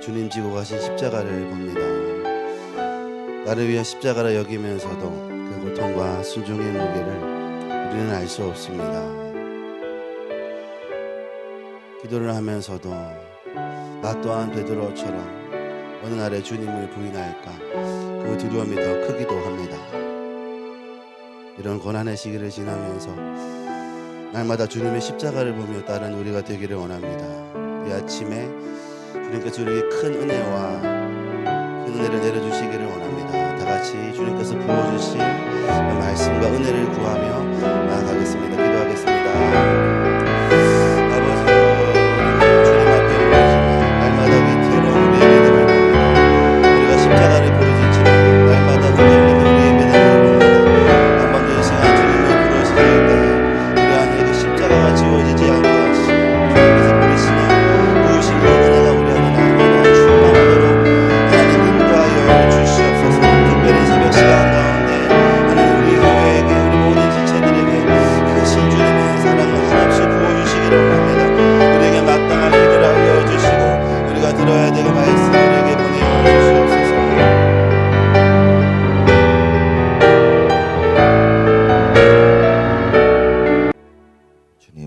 주님 지고 가신 십자가를 봅니다. 나를 위한 십자가라 여기면서도 그 고통과 순종의 무게를 우리는 알 수 없습니다. 기도를 하면서도 나 또한 베드로처럼 어느 날에 주님을 부인할까 그 두려움이 더 크기도 합니다. 이런 고난의 시기를 지나면서 날마다 주님의 십자가를 보며 따른 우리가 되기를 원합니다. 이 아침에 주님께서 우리에게 큰 은혜를 내려주시기를 원합니다. 다 같이 주님께서 부어주신 말씀과 은혜를 구하며 나아가겠습니다. 기도하겠습니다.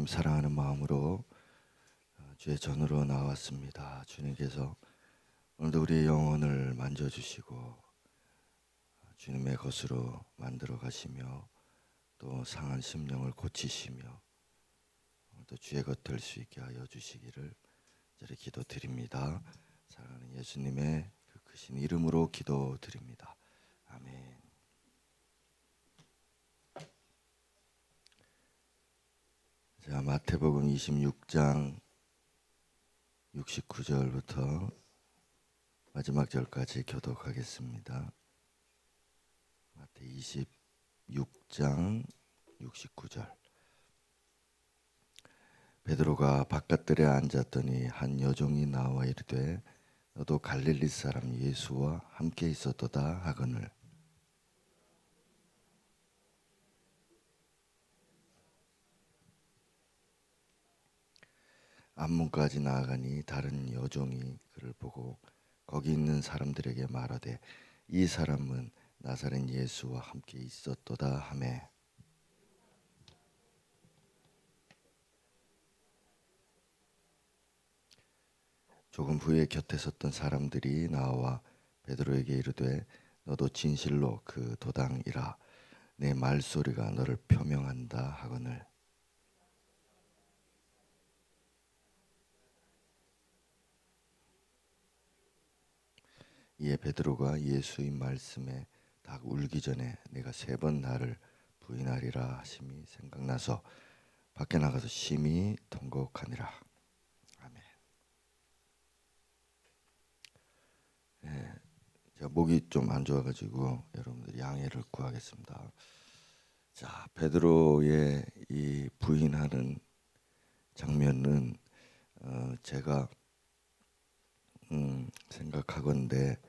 사랑하는 마음으로 주의 전으로 나왔습니다. 주님께서 오늘도 우리의 영혼을 만져주시고 주님의 것으로 만들어 가시며 또 상한 심령을 고치시며 또 주의 것 될 수 있게 하여 주시기를 저를 기도드립니다. 사랑하는 예수님의 그 크신 이름으로 기도드립니다. 아멘. 자, 마태복음 26장 69절부터 마지막 절까지 교독하겠습니다. 마태 26장 69절. 베드로가 바깥들에 앉았더니 한 여종이 나와 이르되 너도 갈릴리 사람 예수와 함께 있었도다 하거늘 앞문까지 나아가니 다른 여종이 그를 보고 거기 있는 사람들에게 말하되 이 사람은 나사렛 예수와 함께 있었도다 하매 조금 후에 곁에 섰던 사람들이 나와 베드로에게 이르되 너도 진실로 그 도당이라 내 말소리가 너를 표명한다 하거늘 이에 베드로가 예수의 말씀에 닭 울기 전에 내가 3번 나를 부인하리라 하심이 생각나서 밖에 나가서 심히 통곡하니라. 아멘. 네, 제가 목이 좀 안 좋아가지고 여러분들 양해를 구하겠습니다. 자, 베드로의 이 부인하는 장면은 제가 생각하건대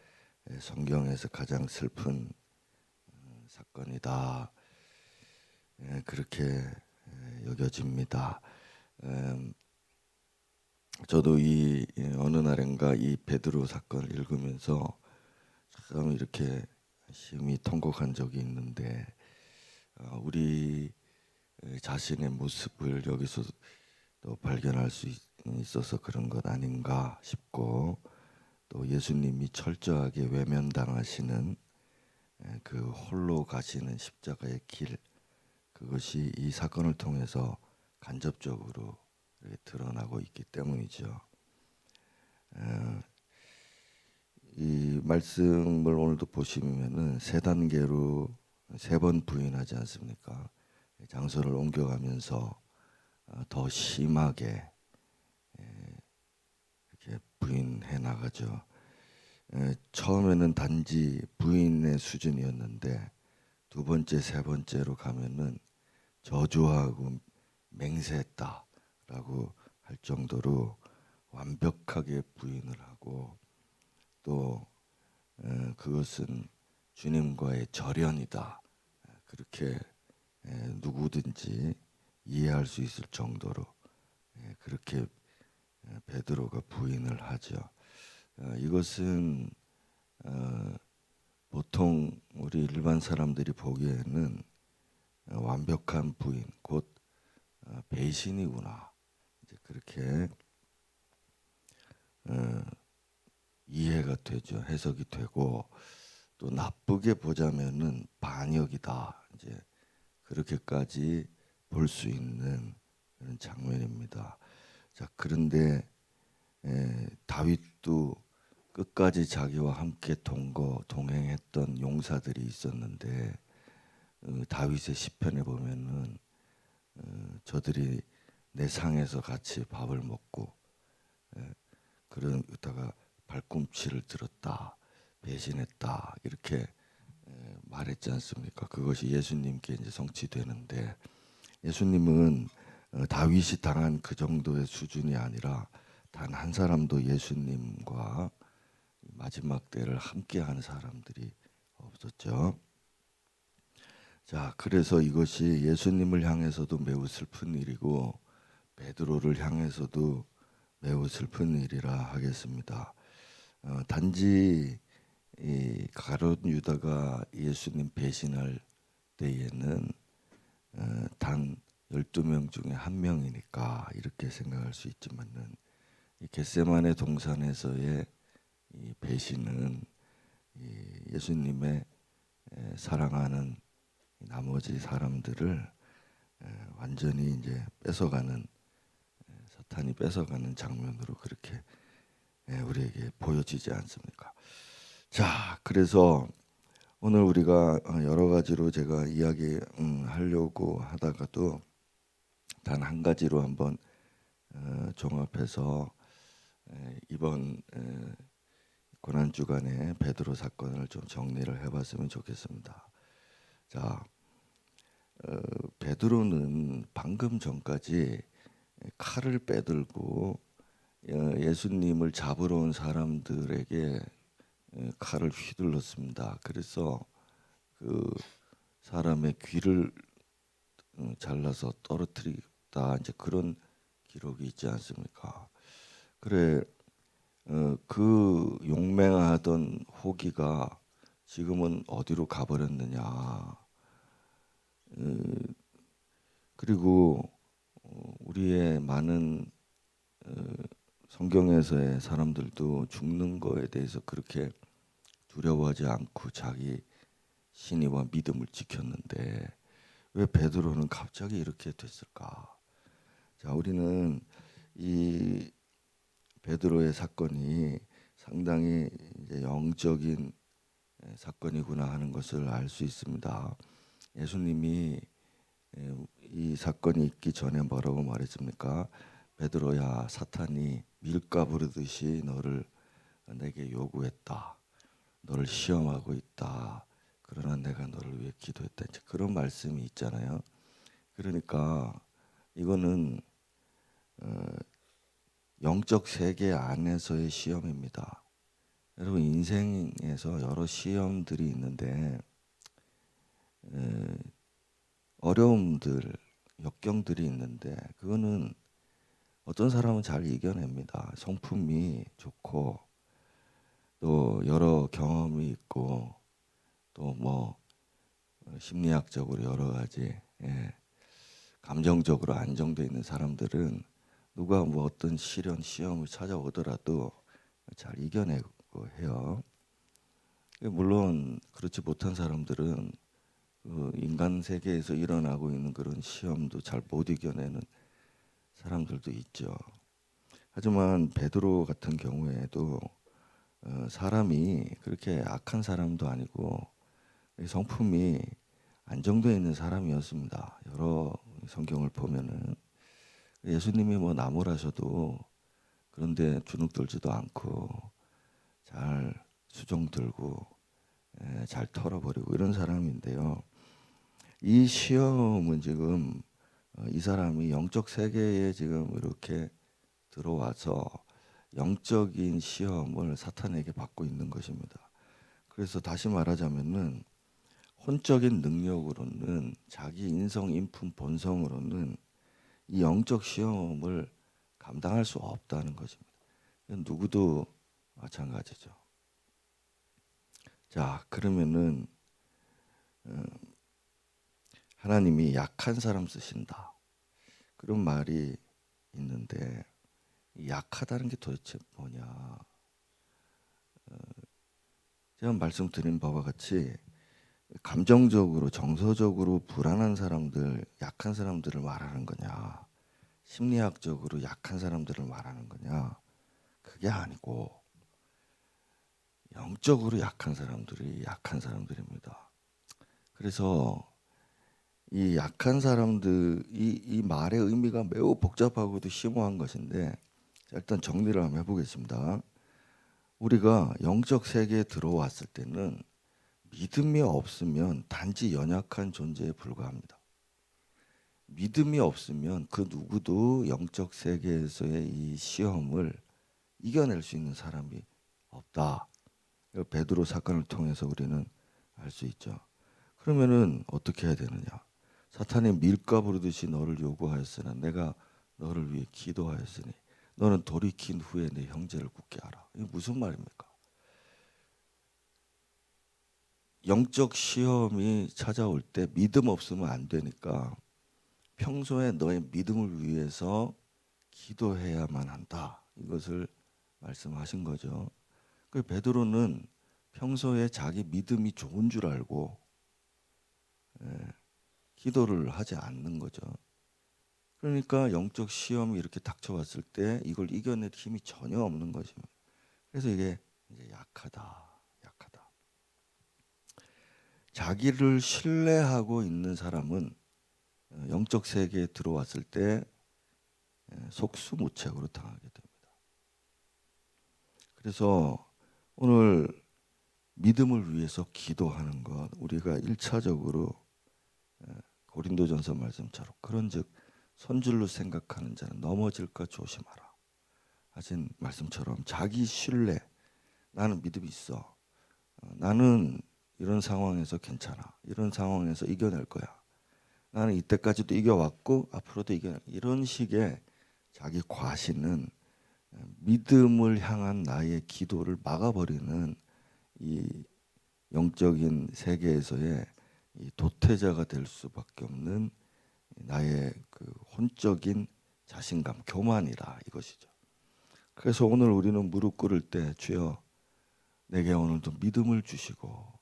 성경에서 가장 슬픈 사건이다. 그렇게 여겨집니다. 저도 이 어느 날인가 이 베드로 사건을 읽으면서 참 이렇게 심히 통곡한 적이 있는데 우리 자신의 모습을 여기서 또 발견할 수 있어서 그런 것 아닌가 싶고 또 예수님이 철저하게 외면당하시는 그 홀로 가시는 십자가의 길 그것이 이 사건을 통해서 간접적으로 드러나고 있기 때문이죠. 이 말씀을 오늘도 보시면은 3단계로 3번 부인하지 않습니까? 장소를 옮겨가면서 더 심하게 이렇게 부인해 나가죠. 처음에는 단지 부인의 수준이었는데 2번째, 3번째로 가면은 저주하고 맹세했다라고 할 정도로 완벽하게 부인을 하고 또 그것은 주님과의 절연이다. 그렇게 누구든지 이해할 수 있을 정도로 그렇게 베드로가 부인을 하죠. 이것은 보통 우리 일반 사람들이 보기에는 완벽한 부인, 곧 배신이구나. 이제 그렇게 이해가 되죠. 해석이 되고 또 나쁘게 보자면은 반역이다. 이제 그렇게까지 볼 수 있는 그런 장면입니다. 자, 그런데 다윗도 끝까지 자기와 함께 동행했던 용사들이 있었는데 다윗의 시편에 보면은 저들이 내 상에서 같이 밥을 먹고 그러다가 발꿈치를 들었다, 배신했다 이렇게 말했지 않습니까? 그것이 예수님께 이제 성취되는데 예수님은 다윗이 당한 그 정도의 수준이 아니라 단 한 사람도 예수님과 마지막 때를 함께하는 사람들이 없었죠. 자, 그래서 이것이 예수님을 향해서도 매우 슬픈 일이고 베드로를 향해서도 매우 슬픈 일이라 하겠습니다. 단지 이 가룟 유다가 예수님 배신할 때에는 단 12명 중에 한 명이니까 이렇게 생각할 수 있지만은 이 겟세마네 동산에서의 이 배신은 이 예수님의 사랑하는 나머지 사람들을 완전히 이제 뺏어가는 사탄이 뺏어가는 장면으로 그렇게 우리에게 보여지지 않습니까? 자, 그래서 오늘 우리가 여러 가지로 제가 이야기 하려고 하다가도 단 한 가지로 한번 종합해서 이번 고난 주간에 베드로 사건을 좀 정리를 해봤으면 좋겠습니다. 자, 베드로는 방금 전까지 칼을 빼들고 예수님을 잡으러 온 사람들에게 칼을 휘둘렀습니다. 그래서 그 사람의 귀를 잘라서 떨어뜨리다 이제 그런 기록이 있지 않습니까? 그래 그 용맹하던 호기가 지금은 어디로 가버렸느냐? 그리고 우리의 많은 성경에서의 사람들도 죽는 거에 대해서 그렇게 두려워하지 않고 자기 신의와 믿음을 지켰는데 왜 베드로는 갑자기 이렇게 됐을까? 자, 우리는 이 베드로의 사건이 상당히 이제 영적인 사건이구나 하는 것을 알 수 있습니다. 예수님이 이 사건이 있기 전에 뭐라고 말했습니까? 베드로야, 사탄이 밀가 부르듯이 너를 내게 요구했다. 너를 시험하고 있다. 그러나 내가 너를 위해 기도했다. 이제 그런 말씀이 있잖아요. 그러니까 이거는 영적 세계 안에서의 시험입니다. 여러분 인생에서 여러 시험들이 있는데 어려움들, 역경들이 있는데 그거는 어떤 사람은 잘 이겨냅니다. 성품이 좋고 또 여러 경험이 있고 또 뭐 심리학적으로 여러 가지 감정적으로 안정되어 있는 사람들은 누가 뭐 어떤 시련 시험을 찾아오더라도 잘 이겨내고 해요. 물론 그렇지 못한 사람들은 그 인간 세계에서 일어나고 있는 그런 시험도 잘 못 이겨내는 사람들도 있죠. 하지만 베드로 같은 경우에도 사람이 그렇게 악한 사람도 아니고 성품이 안정되어 있는 사람이었습니다. 여러 성경을 보면은 예수님이 뭐 나무라셔도 그런데 주눅 들지도 않고 잘 수종 들고 잘 털어버리고 이런 사람인데요. 이 시험은 지금 이 사람이 영적 세계에 지금 이렇게 들어와서 영적인 시험을 사탄에게 받고 있는 것입니다. 그래서 다시 말하자면은 혼적인 능력으로는 자기 인성, 인품, 본성으로는 이 영적 시험을 감당할 수 없다는 것입니다. 누구도 마찬가지죠. 자, 그러면은 하나님이 약한 사람 쓰신다, 그런 말이 있는데, 이 약하다는 게 도대체 뭐냐? 제가 말씀드린 바와 같이 감정적으로 정서적으로 불안한 사람들, 약한 사람들을 말하는 거냐, 심리학적으로 약한 사람들을 말하는 거냐, 그게 아니고 영적으로 약한 사람들이 약한 사람들입니다. 그래서 이 약한 사람들, 이 말의 의미가 매우 복잡하고도 심오한 것인데, 일단 정리를 한번 해보겠습니다. 우리가 영적 세계에 들어왔을 때는 믿음이 없으면 단지 연약한 존재에 불과합니다. 믿음이 없으면 그 누구도 영적 세계에서의 이 시험을 이겨낼 수 있는 사람이 없다. 베드로 사건을 통해서 우리는 알 수 있죠. 그러면은 어떻게 해야 되느냐? 사탄이 밀가 부르듯이 너를 요구하였으나 내가 너를 위해 기도하였으니 너는 돌이킨 후에 내 형제를 굳게 하라. 이게 무슨 말입니까? 영적 시험이 찾아올 때 믿음 없으면 안 되니까 평소에 너의 믿음을 위해서 기도해야만 한다. 이것을 말씀하신 거죠. 그 베드로는 평소에 자기 믿음이 좋은 줄 알고 기도를 하지 않는 거죠. 그러니까 영적 시험이 이렇게 닥쳐왔을 때 이걸 이겨낼 힘이 전혀 없는 것입니다. 그래서 이게 이제 약하다. 자기를 신뢰하고 있는 사람은 영적 세계에 들어왔을 때 속수무책으로 당하게 됩니다. 그래서 오늘 믿음을 위해서 기도하는 것, 우리가 1차적으로 고린도전서 말씀처럼 그런즉 손줄로 생각하는 자는 넘어질까 조심하라 하신 말씀처럼 자기 신뢰, 나는 믿음이 있어, 나는 이런 상황에서 괜찮아, 이런 상황에서 이겨낼 거야, 나는 이때까지도 이겨왔고 앞으로도 이겨낼, 이런 식의 자기 과신은 믿음을 향한 나의 기도를 막아버리는 이 영적인 세계에서의 이 도태자가 될 수밖에 없는 나의 그 혼적인 자신감, 교만이라 이것이죠. 그래서 오늘 우리는 무릎 꿇을 때 주여 내게 오늘도 믿음을 주시고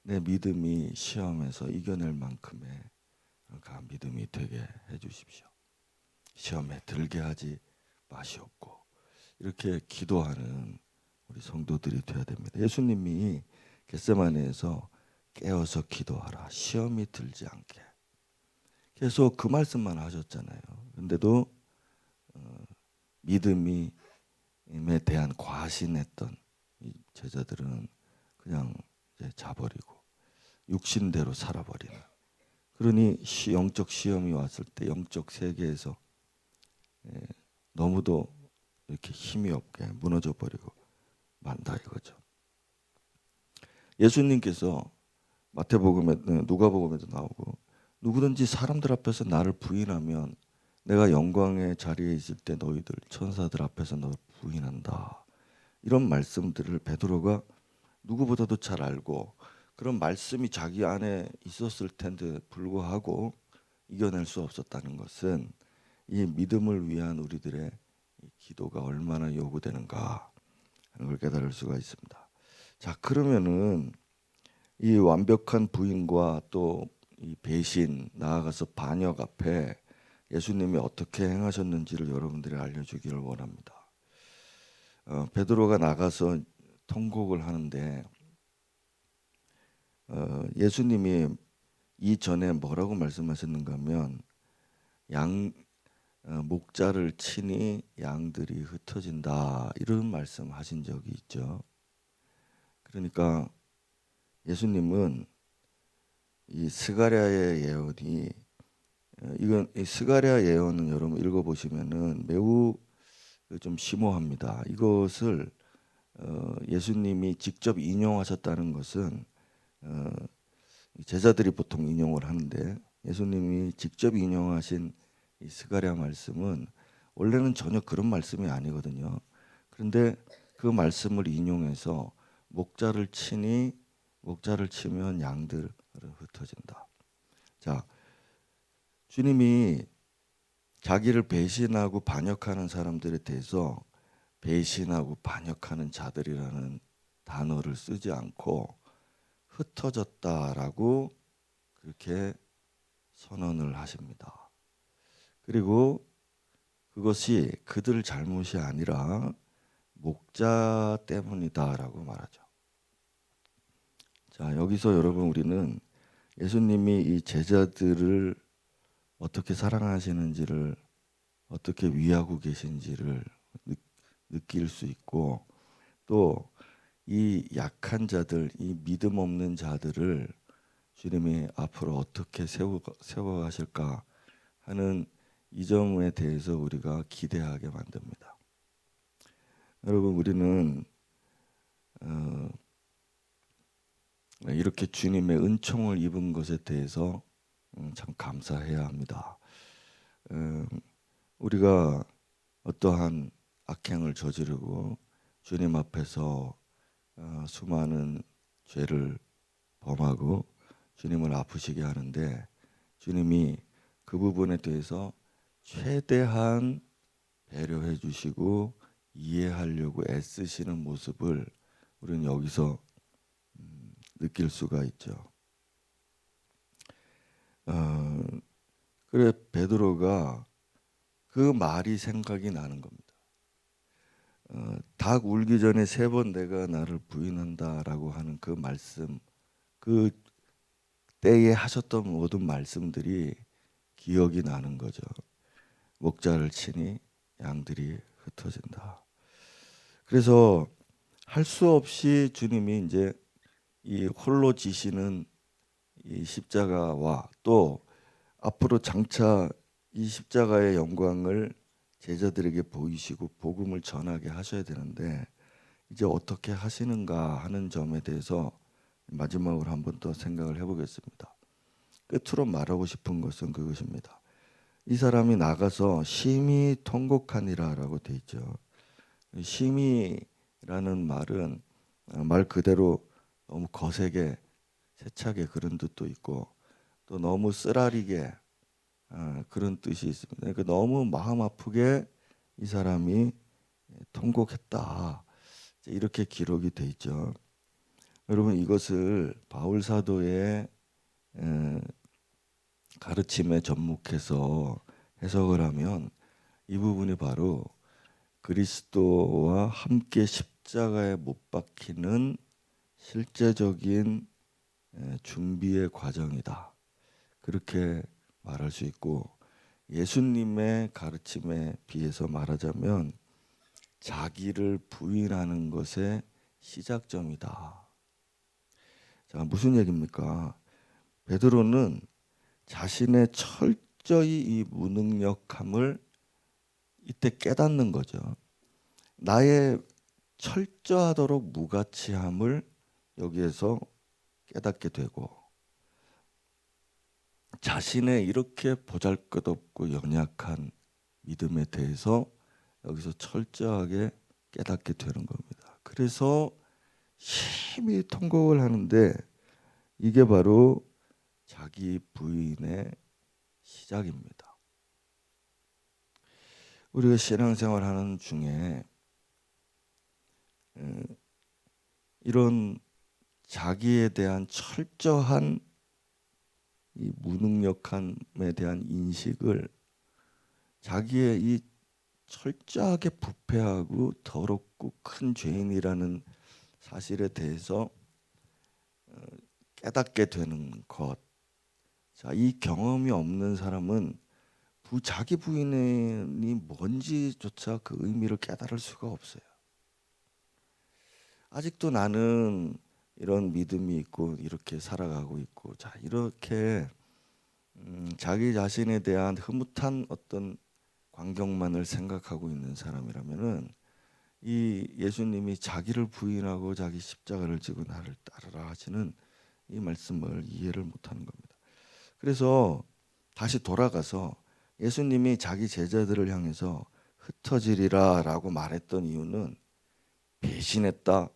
내 믿음이 시험에서 이겨낼 만큼의 강한 믿음이 되게 해주십시오. 시험에 들게 하지 마시옵고, 이렇게 기도하는 우리 성도들이 되어야 됩니다. 예수님이 겟세마네에서 깨어서 기도하라, 시험이 들지 않게, 계속 그 말씀만 하셨잖아요. 그런데도 믿음에 대한 과신했던 이 제자들은 그냥 이제 자버리고 육신대로 살아버리는, 그러니 영적 시험이 왔을 때 영적 세계에서 너무도 이렇게 힘이 없게 무너져 버리고 만다 이거죠. 예수님께서 마태복음에, 누가복음에도 나오고 누구든지 사람들 앞에서 나를 부인하면 내가 영광의 자리에 있을 때 너희들 천사들 앞에서 너를 부인한다. 이런 말씀들을 베드로가 누구보다도 잘 알고 그런 말씀이 자기 안에 있었을 텐데 불구하고 이겨낼 수 없었다는 것은 이 믿음을 위한 우리들의 기도가 얼마나 요구되는가 하는 걸 깨달을 수가 있습니다. 자, 그러면은 이 완벽한 부인과 또 이 배신, 나아가서 반역 앞에 예수님이 어떻게 행하셨는지를 여러분들이 알려주기를 원합니다. 베드로가 나가서 통곡을 하는데 예수님이 이전에 뭐라고 말씀하셨는가 하면 목자를 치니 양들이 흩어진다, 이런 말씀하신 적이 있죠. 그러니까 예수님은 이 스가랴의 예언이, 이건 이 스가랴 예언은 여러분 읽어보시면은 매우 좀 심오합니다. 이것을 예수님이 직접 인용하셨다는 것은 제자들이 보통 인용을 하는데, 예수님이 직접 인용하신 이 스가랴 말씀은 원래는 전혀 그런 말씀이 아니거든요. 그런데 그 그 말씀을 인용해서 목자를 치면 양들은 흩어진다. 자, 주님이 자기를 배신하고 반역하는 사람들에 대해서 배신하고 반역하는 자들이라는 단어를 쓰지 않고 흩어졌다라고 그렇게 선언을 하십니다. 그리고 그것이 그들 잘못이 아니라 목자 때문이다라고 말하죠. 자, 여기서 여러분 우리는 예수님이 이 제자들을 어떻게 사랑하시는지를, 어떻게 위하고 계신지를 느낄 수 있고, 또 이 약한 자들, 이 믿음 없는 자들을 주님이 앞으로 어떻게 세워가실까 하는 이 점에 대해서 우리가 기대하게 만듭니다. 여러분, 우리는 이렇게 주님의 은총을 입은 것에 대해서 참 감사해야 합니다. 우리가 어떠한 악행을 저지르고 주님 앞에서 수많은 죄를 범하고 주님을 아프시게 하는데, 주님이 그 부분에 대해서 최대한 배려해 주시고 이해하려고 애쓰시는 모습을 우리는 여기서 느낄 수가 있죠. 그래 베드로가 그 말이 생각이 나는 겁니다. 닭 울기 전에 3번 내가 나를 부인한다라고 하는 그 말씀, 그 때에 하셨던 모든 말씀들이 기억이 나는 거죠. 목자를 치니 양들이 흩어진다. 그래서 할 수 없이 주님이 이제 이 홀로 지시는 이 십자가와 또 앞으로 장차 이 십자가의 영광을 제자들에게 보이시고 복음을 전하게 하셔야 되는데, 이제 어떻게 하시는가 하는 점에 대해서 마지막으로 한 번 더 생각을 해보겠습니다. 끝으로 말하고 싶은 것은 그것입니다. 이 사람이 나가서 심히 통곡하니라라고 돼 있죠. 심히라는 말은 말 그대로 너무 거세게 세차게 그런 뜻도 있고, 또 너무 쓰라리게 그런 뜻이 있습니다. 그러니까 너무 마음 아프게 이 사람이 통곡했다, 이렇게 기록이 돼 있죠. 여러분, 이것을 바울 사도의 가르침에 접목해서 해석을 하면 이 부분이 바로 그리스도와 함께 십자가에 못 박히는 실제적인 준비의 과정이다, 그렇게 말할 수 있고, 예수님의 가르침에 비해서 말하자면 자기를 부인하는 것의 시작점이다. 자, 무슨 얘기입니까? 베드로는 자신의 철저히 이 무능력함을 이때 깨닫는 거죠. 나의 철저하도록 무가치함을 여기에서 깨닫게 되고, 자신의 이렇게 보잘것없고 연약한 믿음에 대해서 여기서 철저하게 깨닫게 되는 겁니다. 그래서 심히 통곡을 하는데, 이게 바로 자기 부인의 시작입니다. 우리가 신앙생활하는 중에 이런 자기에 대한 철저한 이 무능력함에 대한 인식을, 자기의 이 철저하게 부패하고 더럽고 큰 죄인이라는 사실에 대해서 깨닫게 되는 것. 자, 이 경험이 없는 사람은 자기 부인이 뭔지조차 그 의미를 깨달을 수가 없어요. 아직도 나는 이런 믿음이 있고 이렇게 살아가고 있고, 자, 이렇게 자기 자신에 대한 흐뭇한 어떤 광경만을 생각하고 있는 사람이라면은 이 예수님이 자기를 부인하고 자기 십자가를 지고 나를 따르라 하시는 이 말씀을 이해를 못하는 겁니다. 그래서 다시 돌아가서 예수님이 자기 제자들을 향해서 흩어지리라 라고 말했던 이유는 배신했다,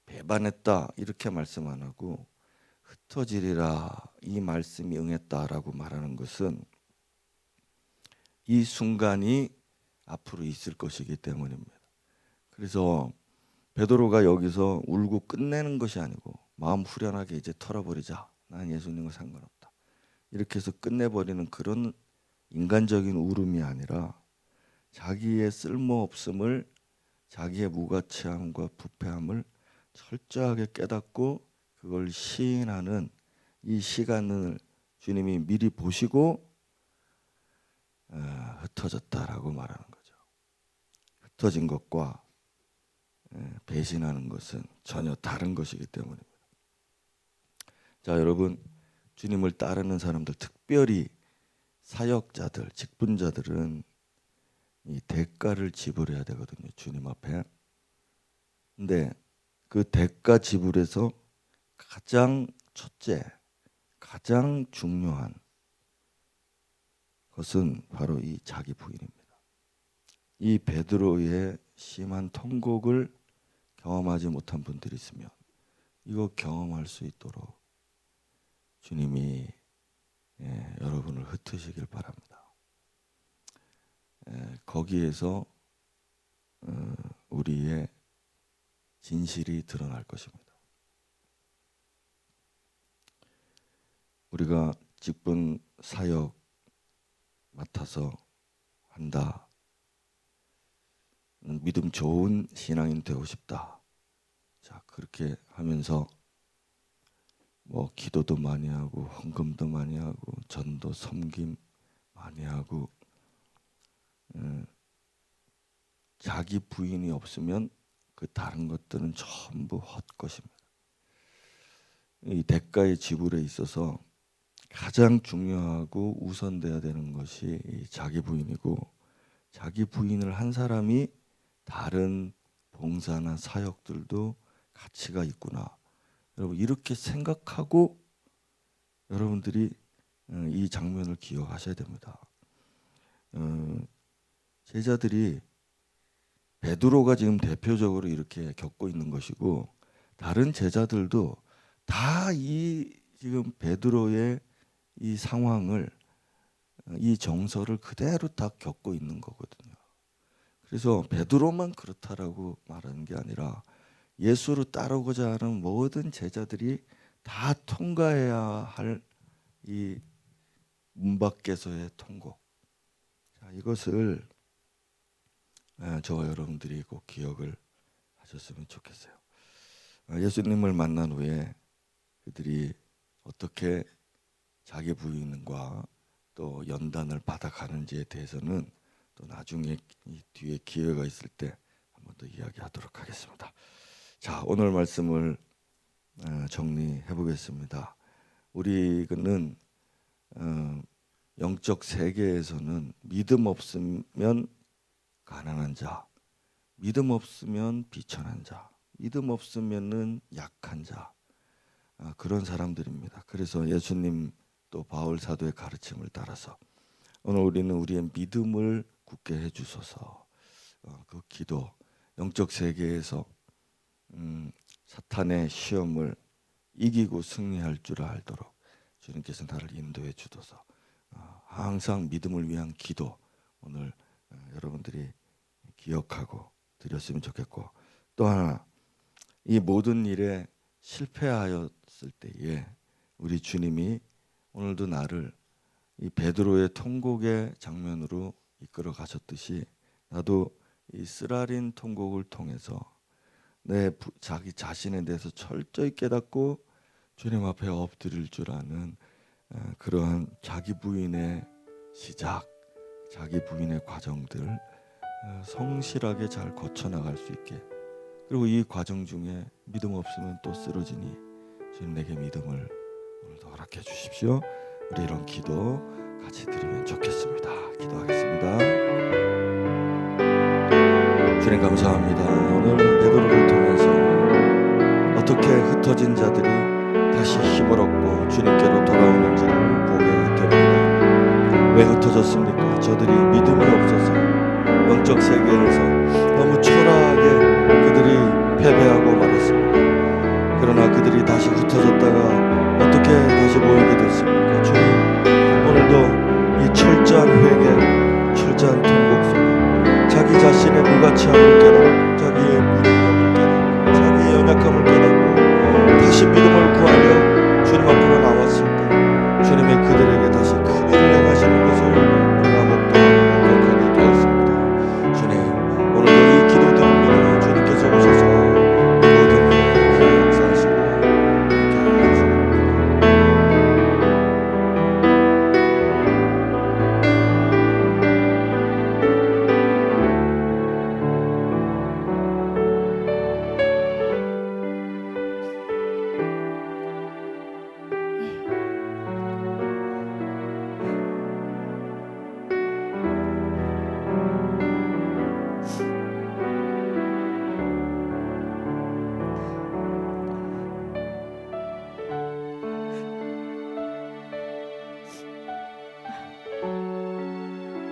배반했다 이렇게 말씀 안 하고 흩어지리라 이 말씀이 응했다라고 말하는 것은 이 순간이 앞으로 있을 것이기 때문입니다. 그래서 베드로가 여기서 울고 끝내는 것이 아니고 마음 후련하게 이제 털어버리자. 난 예수님과 상관없다. 이렇게 해서 끝내버리는 그런 인간적인 울음이 아니라 자기의 쓸모없음을, 자기의 무가치함과 부패함을 철저하게 깨닫고 그걸 시인하는 이 시간을 주님이 미리 보시고 흩어졌다라고 말하는 거죠. 흩어진 것과 배신하는 것은 전혀 다른 것이기 때문입니다. 자, 여러분, 주님을 따르는 사람들, 특별히 사역자들, 직분자들은 이 대가를 지불해야 되거든요. 주님 앞에. 근데 그 대가 지불에서 가장 첫째, 가장 중요한 것은 바로 이 자기 부인입니다. 이 베드로의 심한 통곡을 경험하지 못한 분들이 있으면 이거 경험할 수 있도록 주님이 여러분을 흩으시길 바랍니다. 거기에서 우리의 진실이 드러날 것입니다. 우리가 직분 사역 맡아서 한다. 믿음 좋은 신앙인 되고 싶다. 자, 그렇게 하면서 뭐 기도도 많이 하고 헌금도 많이 하고 전도 섬김 많이 하고 자기 부인이 없으면 그 다른 것들은 전부 헛것입니다. 이 대가의 지불에 있어서 가장 중요하고 우선돼야 되는 것이 이 자기 부인이고, 자기 부인을 한 사람이 다른 봉사나 사역들도 가치가 있구나. 여러분 이렇게 생각하고 여러분들이 이 장면을 기억하셔야 됩니다. 제자들이 베드로가 지금 대표적으로 이렇게 겪고 있는 것이고 다른 제자들도 다 이 지금 베드로의 이 상황을, 이 정서를 그대로 다 겪고 있는 거거든요. 그래서 베드로만 그렇다라고 말하는 게 아니라 예수를 따르고자 하는 모든 제자들이 다 통과해야 할 이 문 밖에서의 통곡. 자, 이것을 저와 여러분들이 꼭 기억을 하셨으면 좋겠어요. 예수님을 만난 후에 그들이 어떻게 자기 부인과 또 연단을 받아가는지에 대해서는 또 나중에 이 뒤에 기회가 있을 때 한 번 더 이야기하도록 하겠습니다. 자, 오늘 말씀을 정리해 보겠습니다. 우리는 영적 세계에서는 믿음 없으면 가난한 자, 믿음 없으면 비천한 자, 믿음 없으면은 약한 자, 그런 사람들입니다. 그래서 예수님 또 바울 사도의 가르침을 따라서 오늘 우리는 우리의 믿음을 굳게 해주소서. 그 기도, 영적 세계에서 사탄의 시험을 이기고 승리할 줄 알도록 주님께서 나를 인도해 주소서. 항상 믿음을 위한 기도 오늘 여러분들이 기억하고 드렸으면 좋겠고, 또 하나 이 모든 일에 실패하였을 때에 우리 주님이 오늘도 나를 이 베드로의 통곡의 장면으로 이끌어 가셨듯이 나도 이 쓰라린 통곡을 통해서 내 자기 자신에 대해서 철저히 깨닫고 주님 앞에 엎드릴 줄 아는 그러한 자기 부인의 시작, 자기 부인의 과정들 성실하게 잘 거쳐나갈 수 있게, 그리고 이 과정 중에 믿음 없으면 또 쓰러지니 주님 내게 믿음을 오늘도 허락해 주십시오. 우리 이런 기도 같이 드리면 좋겠습니다. 기도하겠습니다. 주님 감사합니다. 오늘 베드로를 통해서 어떻게 흩어진 자들이 다시 힘을 얻고 주님께로 돌아오는지를 보게 됩니다. 왜 흩어졌습니까? 저들이 믿음이 없어서 영적 세계에서 너무 초라하게 그들이 패배하고 말았습니다. 그러나 그들이 다시 흩어졌다가 어떻게 다시 모이게 됐습니까? 주님, 오늘도 이 철저한 회개, 철저한 통곡 속에 자기 자신의 무가치함을 깨닫고 자기의 무능력을 깨닫고 자기의 연약함을 깨닫고 다시 믿음을 구하며 주님 앞으로 나왔을 때 주님이 그들에게 다시 큰 일을 행하시는 것을 우리가 목도하고 기억하게 되었습니다. 주님, 오늘도 이 기도드립니다. 주님께서 오셔서 이 모든 일을 역사하시고 그렇게 하시옵니다.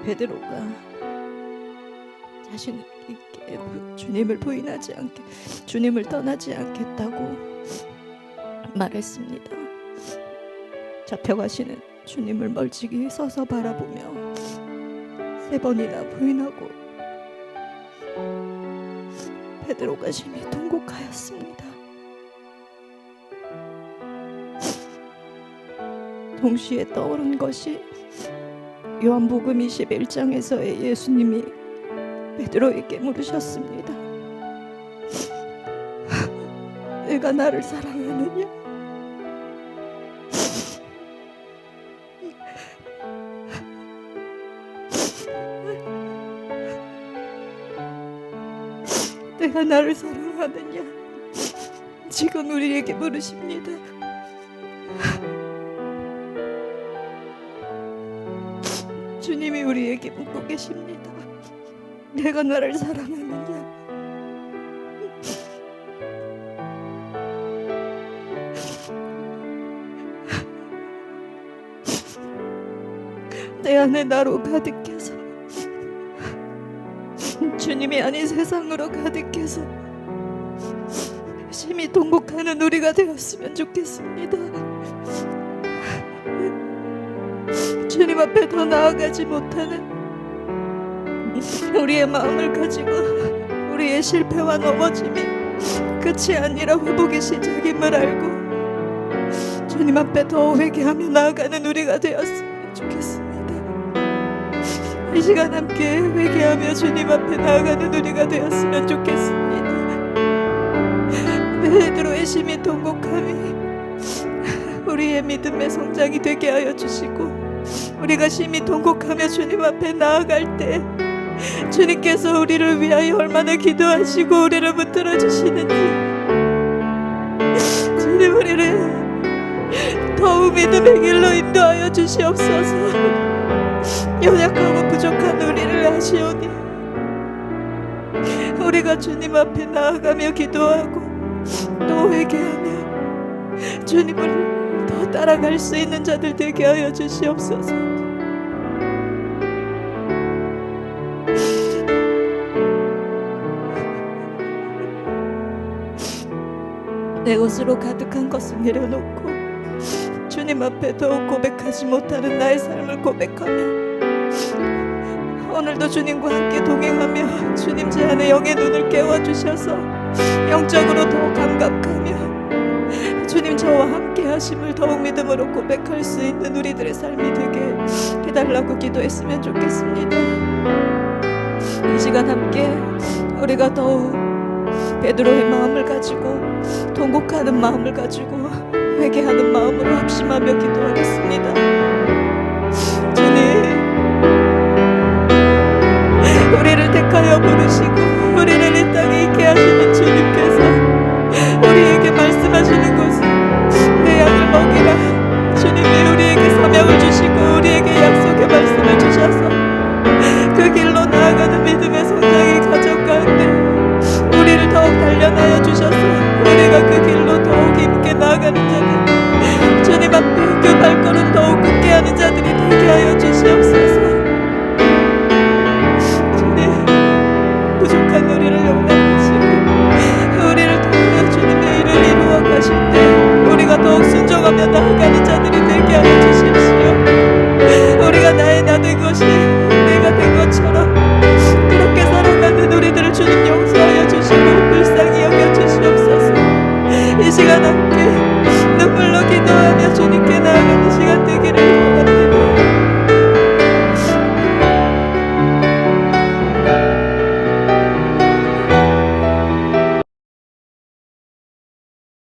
베드로가 자신 있게 주님을 부인하지 않게, 주님을 떠나지 않겠다고 말했습니다. 잡혀가시는 주님을 멀찍이 서서 바라보며 3번이나 부인하고 베드로가 심히 통곡하였습니다. 동시에 떠오른 것이 요한복음 21장에서의 예수님이 베드로에게 물으셨습니다. 내가 나를 사랑하느냐? 내가 나를 사랑하느냐? 지금 우리에게 물으십니다. 주님이 우리에게 묻고 계십니다. 내가 나를 사랑하느냐? 내 안에 나로 가득해서, 주님이 아닌 세상으로 가득해서 심히 통곡하는 우리가 되었으면 좋겠습니다. 주님 앞에 더 나아가지 못하는 우리의 마음을 가지고 우리의 실패와 넘어짐이 끝이 아니라 회복의 시작임을 알고 주님 앞에 더 회개하며 나아가는 우리가 되었으면 좋겠습니다. 이 시간 함께 회개하며 주님 앞에 나아가는 우리가 되었으면 좋겠습니다. 베드로의 심히 통곡함이 우리의 믿음의 성장이 되게 하여 주시고, 우리가 심히 통곡하며 주님 앞에 나아갈 때 주님께서 우리를 위하여 얼마나 기도하시고 우리를 붙들어 주시는지, 주님 우리를 더욱 믿음의 길로 인도하여 주시옵소서. 연약하고 부족한 우리를 아시오니 우리가 주님 앞에 나아가며 기도하고 또 회개하며 주님을 더 따라갈 수 있는 자들 되게 하여 주시옵소서. 내 것으로 가득한 것을 내려놓고 주님 앞에 더욱 고백하지 못하는 나의 삶을 고백하며 오늘도 주님과 함께 동행하며 주님 제 안에 영의 눈을 깨워주셔서 영적으로 더욱 감각하며 주님 저와 함께 하심을 더욱 믿음으로 고백할 수 있는 우리들의 삶이 되게 해달라고 기도했으면 좋겠습니다. 이 시간 함께 우리가 더욱 베드로의 마음을 가지고 통곡하는 마음을 가지고 회개하는 마음으로 합심하며 기도하겠습니다. 주님, 우리를 택하여 부르시고 우리를 이 땅에 있게 하시는 주님께서 우리에게 말씀하시는 것은 내 양을 먹이라. 주님이 우리에게 사명을 주시고 우리에게 약속의 말씀을 주셔서 그 길로 나아가는 믿음의 성장의 과정 가운데 우리를 더욱 단련하여 주셔서 우리가 그 길로 더욱 힘있게 나아가는 자들, 주님 앞에 그 밝고 기도하며 나아가는 자들이 되게 하여 주십시오. 우리가 나의 나 된 것이 내가 된 것처럼 그렇게 살아가는 우리들을 주님 용서하여 주시고 불쌍히 여겨 주시옵소서. 이 시간 함께 눈물로 기도하며 주님께 나아가는 시간 되기를 원합니다.